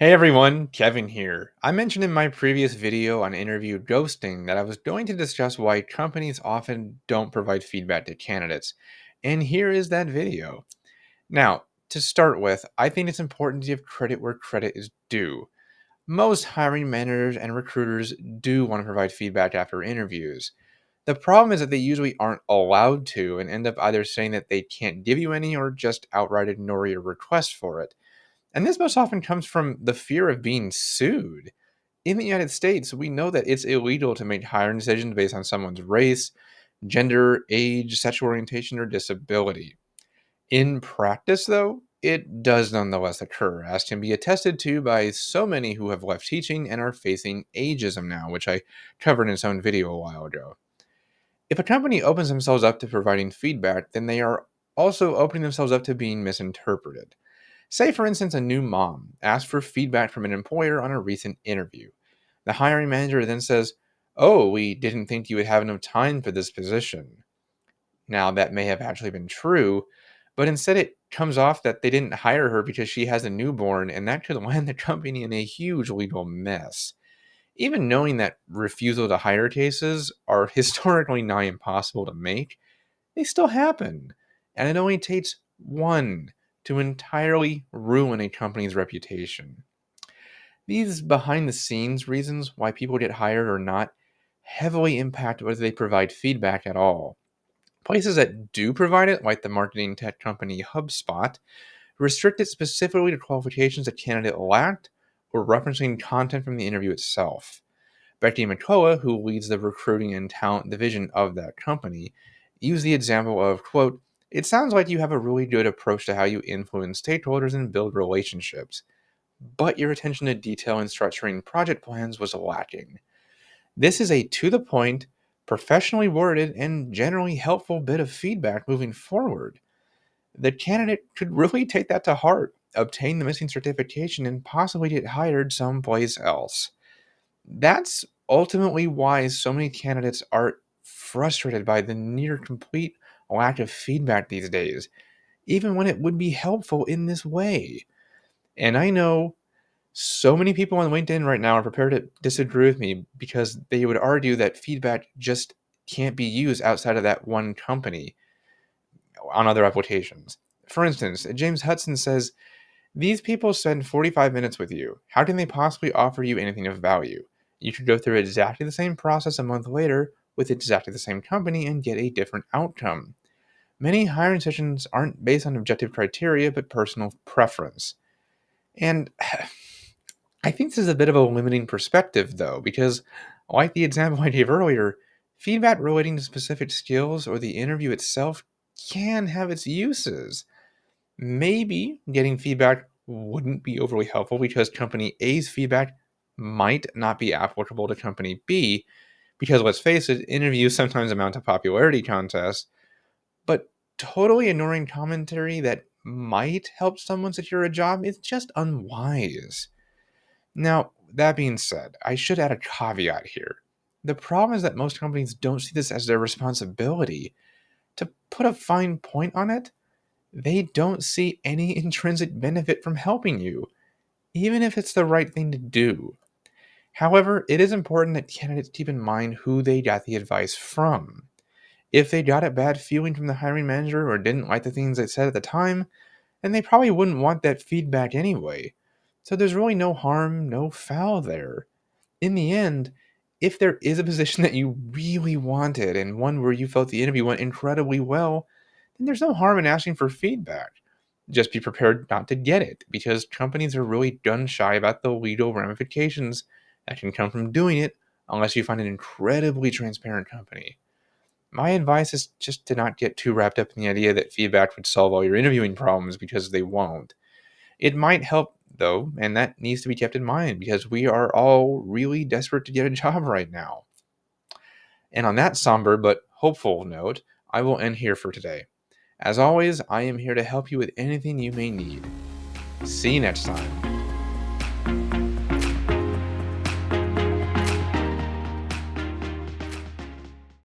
Hey everyone, Kevin here. I mentioned in my previous video on interview ghosting that I was going to discuss why companies often don't provide feedback to candidates. And here is that video. Now, to start with, I think it's important to give credit where credit is due. Most hiring managers and recruiters do want to provide feedback after interviews. The problem is that they usually aren't allowed to and end up either saying that they can't give you any or just outright ignore your request for it. And this most often comes from the fear of being sued. In the United States, we know that it's illegal to make hiring decisions based on someone's race, gender, age, sexual orientation, or disability. In practice, though, it does nonetheless occur, as can be attested to by so many who have left teaching and are facing ageism now, which I covered in its own video a while ago. If a company opens themselves up to providing feedback, then they are also opening themselves up to being misinterpreted. Say, for instance, a new mom asks for feedback from an employer on a recent interview. The hiring manager then says, "Oh, we didn't think you would have enough time for this position." Now, that may have actually been true, but instead it comes off that they didn't hire her because she has a newborn, and that could land the company in a huge legal mess. Even knowing that refusal to hire cases are historically nigh impossible to make, they still happen. And it only takes one to entirely ruin a company's reputation. These behind the scenes reasons why people get hired or not heavily impact whether they provide feedback at all. Places that do provide it, like the marketing tech company HubSpot, restrict it specifically to qualifications a candidate lacked or referencing content from the interview itself. Becky McCullough, who leads the recruiting and talent division of that company, used the example of, quote, "It sounds like you have a really good approach to how you influence stakeholders and build relationships, but your attention to detail in structuring project plans was lacking. This is a to the point, professionally worded, and generally helpful bit of feedback moving forward. The candidate could really take that to heart, obtain the missing certification, and possibly get hired someplace else." That's ultimately why so many candidates are frustrated by the near complete lack of feedback these days, even when it would be helpful in this way. And I know so many people on LinkedIn right now are prepared to disagree with me because they would argue that feedback just can't be used outside of that one company on other applications. For instance, James Hudson says, "These people spend 45 minutes with you. How can they possibly offer you anything of value? You could go through exactly the same process a month later with exactly the same company and get a different outcome. Many hiring decisions aren't based on objective criteria, but personal preference." And I think this is a bit of a limiting perspective, though, because, like the example I gave earlier, feedback relating to specific skills or the interview itself can have its uses. Maybe getting feedback wouldn't be overly helpful because company A's feedback might not be applicable to company B, because let's face it, interviews sometimes amount to popularity contests, but totally ignoring commentary that might help someone secure a job is just unwise. Now, that being said, I should add a caveat here. The problem is that most companies don't see this as their responsibility. To put a fine point on it, they don't see any intrinsic benefit from helping you, even if it's the right thing to do. However, it is important that candidates keep in mind who they got the advice from. If they got a bad feeling from the hiring manager or didn't like the things they said at the time, then they probably wouldn't want that feedback anyway. So there's really no harm, no foul there. In the end, if there is a position that you really wanted and one where you felt the interview went incredibly well, then there's no harm in asking for feedback. Just be prepared not to get it, because companies are really gun shy about the legal ramifications that can come from doing it unless you find an incredibly transparent company. My advice is just to not get too wrapped up in the idea that feedback would solve all your interviewing problems, because they won't. It might help, though, and that needs to be kept in mind because we are all really desperate to get a job right now. And on that somber but hopeful note, I will end here for today. As always, I am here to help you with anything you may need. See you next time.